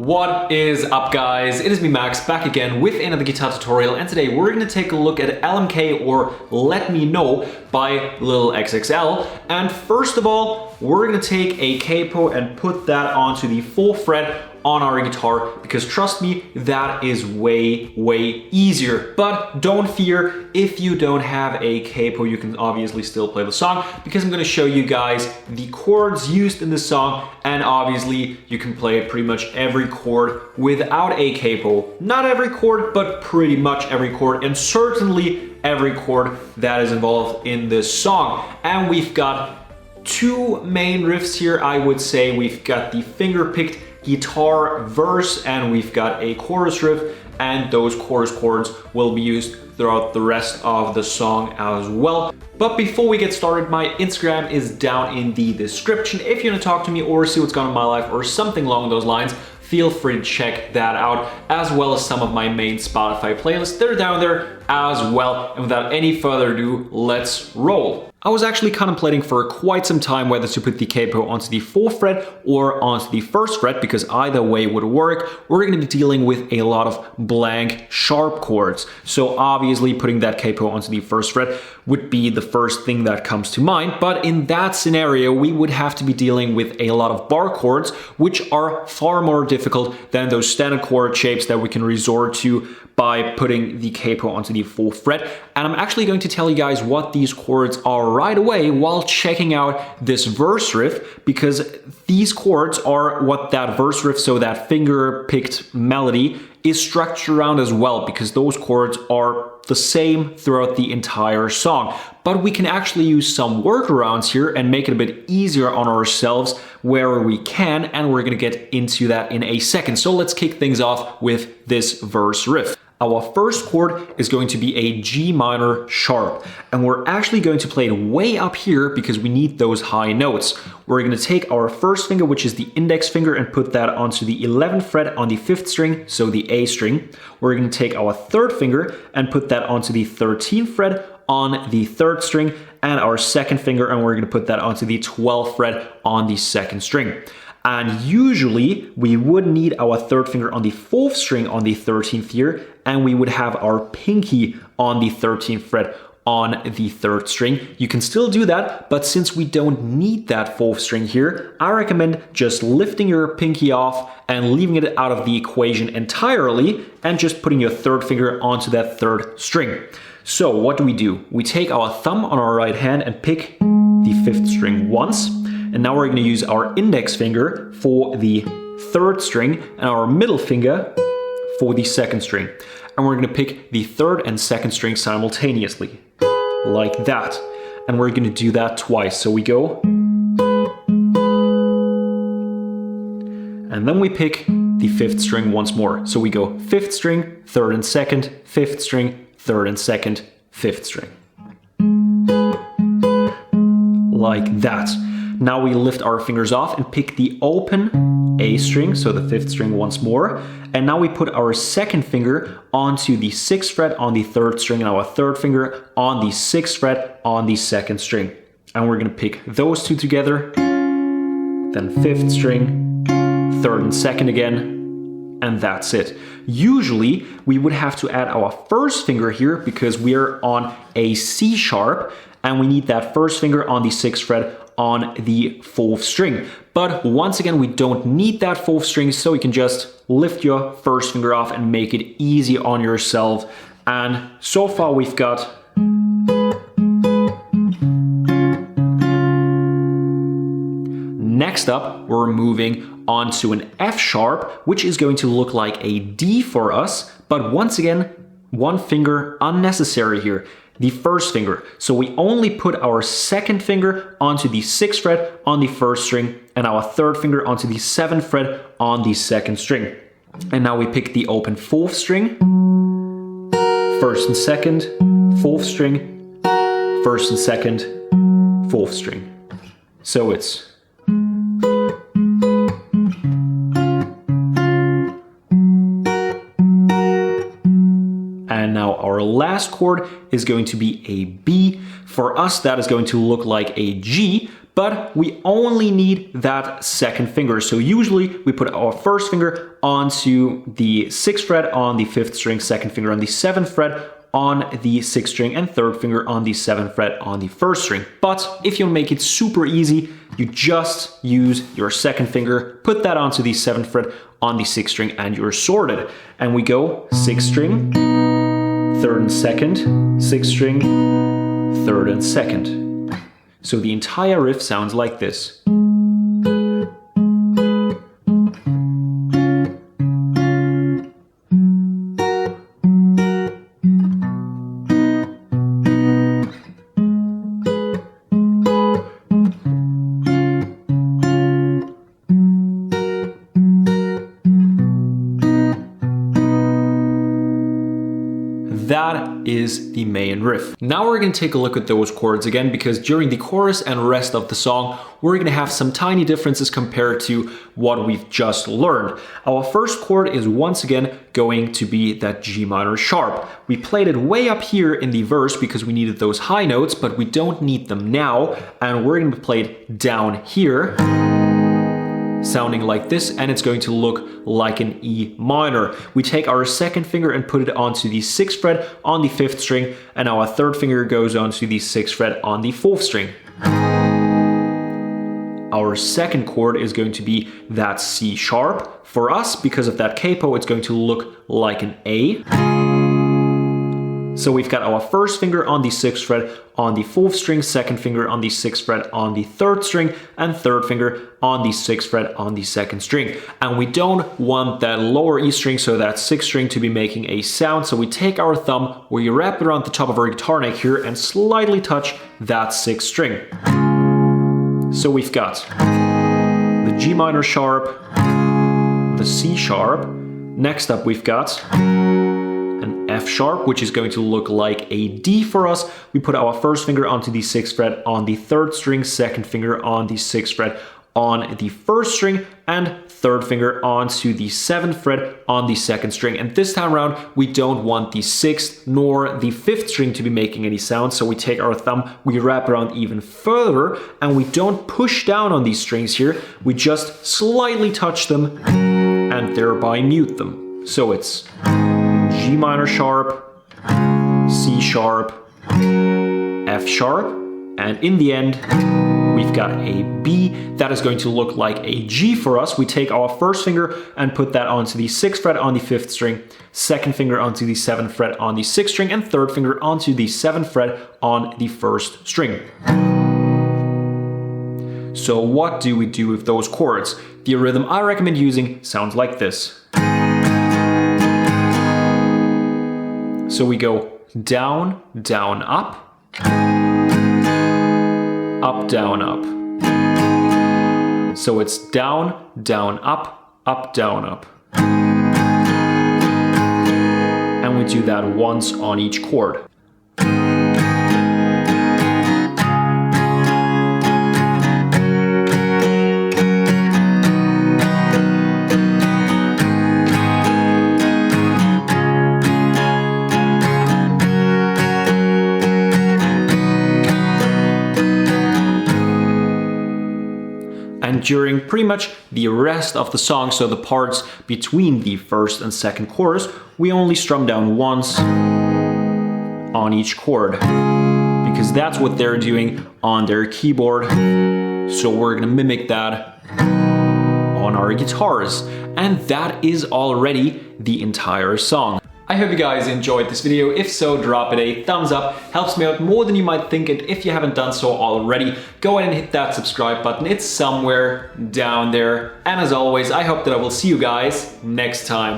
What is up, guys? It is me, Max, back again with another guitar tutorial, and today we're going to take a look at LMK, or Let Me Know, by Lil XXL. And first of all, we're going to take a capo and put that onto the 4th fret on our guitar, because trust me, that is way easier. But don't fear, if you don't have a capo, you can obviously still play the song, because I'm going to show you guys the chords used in the song, and obviously you can play pretty much every chord without a capo. Not every chord, but pretty much every chord, and certainly every chord that is involved in this song. And we've got two main riffs here, I would say. We've got the finger-picked guitar verse, and we've got a chorus riff, and those chorus chords will be used throughout the rest of the song as well. But before we get started, my Instagram is down in the description. If you want to talk to me or see what's going on in my life or something along those lines, feel free to check that out, as well as some of my main Spotify playlists. They're down there as well. And without any further ado, let's roll. I was actually contemplating for quite some time whether to put the capo onto the 4th fret or onto the 1st fret, because either way would work. We're going to be dealing with a lot of blank sharp chords. So obviously putting that capo onto the 1st fret would be the first thing that comes to mind. But in that scenario, we would have to be dealing with a lot of bar chords, which are far more difficult than those standard chord shapes that we can resort to by putting the capo onto the 4th fret. And I'm actually going to tell you guys what these chords are right away while checking out this verse riff, because these chords are what that verse riff, so that finger-picked melody, is structured around as well, because those chords are the same throughout the entire song. But we can actually use some workarounds here and make it a bit easier on ourselves where we can, and we're gonna get into that in a second. So let's kick things off with this verse riff. Our first chord is going to be a G minor sharp, and we're actually going to play it way up here because we need those high notes. We're going to take our first finger, which is the index finger, and put that onto the 11th fret on the 5th string, so the A string. We're going to take our 3rd finger and put that onto the 13th fret on the 3rd string, and our 2nd finger, and we're going to put that onto the 12th fret on the 2nd string. And usually we would need our 3rd finger on the 4th string on the 13th here, and we would have our pinky on the 13th fret on the 3rd string. You can still do that, but since we don't need that 4th string here, I recommend just lifting your pinky off and leaving it out of the equation entirely, and just putting your 3rd finger onto that 3rd string. So what do? We take our thumb on our right hand and pick the 5th string once. And now we're going to use our index finger for the 3rd string and our middle finger for the 2nd string. And we're going to pick the 3rd and 2nd string simultaneously, like that. And we're going to do that twice. So we go, and then we pick the 5th string once more. So we go 5th string, 3rd and 2nd, 5th string, 3rd and 2nd, 5th string. Like that. Now we lift our fingers off and pick the open A string, so the 5th string once more. And now we put our 2nd finger onto the 6th fret on the 3rd string, and our 3rd finger on the 6th fret on the 2nd string. And we're going to pick those two together, then 5th string, 3rd and 2nd again, and that's it. Usually we would have to add our 1st finger here because we're on a C sharp, and we need that 1st finger on the 6th fret on the 4th string. But once again, we don't need that 4th string, so you can just lift your 1st finger off and make it easy on yourself. And so far we've got next up, we're moving on to an F sharp, which is going to look like a D for us, but once again, one finger unnecessary here. The 1st finger. So we only put our 2nd finger onto the 6th fret on the 1st string, and our 3rd finger onto the 7th fret on the 2nd string. And now we pick the open 4th string, 1st and 2nd, 4th string, 1st and 2nd, 4th string. So it's and now our last chord is going to be a B. For us, that is going to look like a G, but we only need that second finger. So usually we put our first finger onto the 6th fret on the 5th string, second finger on the 7th fret on the 6th string, and third finger on the 7th fret on the 1st string. But if you make it super easy, you just use your second finger, put that onto the 7th fret on the 6th string, and you're sorted. And we go 6th string, 3rd and 2nd, 6th string, 3rd and 2nd. So the entire riff sounds like this. That is the main riff. Now we're going to take a look at those chords again, because during the chorus and rest of the song, we're going to have some tiny differences compared to what we've just learned. Our first chord is once again going to be that G minor sharp. We played it way up here in the verse because we needed those high notes, but we don't need them now, and we're going to play it down here, sounding like this, and it's going to look like an E minor. We take our second finger and put it onto the 6th fret on the 5th string, and our third finger goes onto the 6th fret on the 4th string. Our second chord is going to be that C sharp. For us, because of that capo, it's going to look like an A. So we've got our first finger on the 6th fret on the 4th string, second finger on the 6th fret on the 3rd string, and third finger on the 6th fret on the 2nd string. And we don't want that lower E string, so that 6th string, to be making a sound. So we take our thumb, we wrap it around the top of our guitar neck here and slightly touch that 6th string. So we've got the G minor sharp, the C sharp. Next up we've got an F sharp, which is going to look like a D for us. We put our first finger onto the 6th fret on the 3rd string, second finger on the 6th fret on the 1st string, and third finger onto the 7th fret on the 2nd string. And this time around, we don't want the 6th nor the 5th string to be making any sound, so we take our thumb, we wrap around even further, and we don't push down on these strings here, we just slightly touch them and thereby mute them. So it's G minor sharp, C sharp, F sharp, and in the end, we've got a B that is going to look like a G for us. We take our first finger and put that onto the 6th fret on the 5th string, second finger onto the 7th fret on the 6th string, and third finger onto the 7th fret on the 1st string. So what do we do with those chords? The rhythm I recommend using sounds like this. So we go down, down, up, up, down, up. So it's down, down, up, down, up. And we do that once on each chord. And during pretty much the rest of the song, so the parts between the first and second chorus, we only strum down once on each chord, because that's what they're doing on their keyboard. So we're gonna mimic that on our guitars. And that is already the entire song. I hope you guys enjoyed this video. If so, drop it a thumbs up. Helps me out more than you might think, and if you haven't done so already, go ahead and hit that subscribe button. It's somewhere down there. And as always, I hope that I will see you guys next time.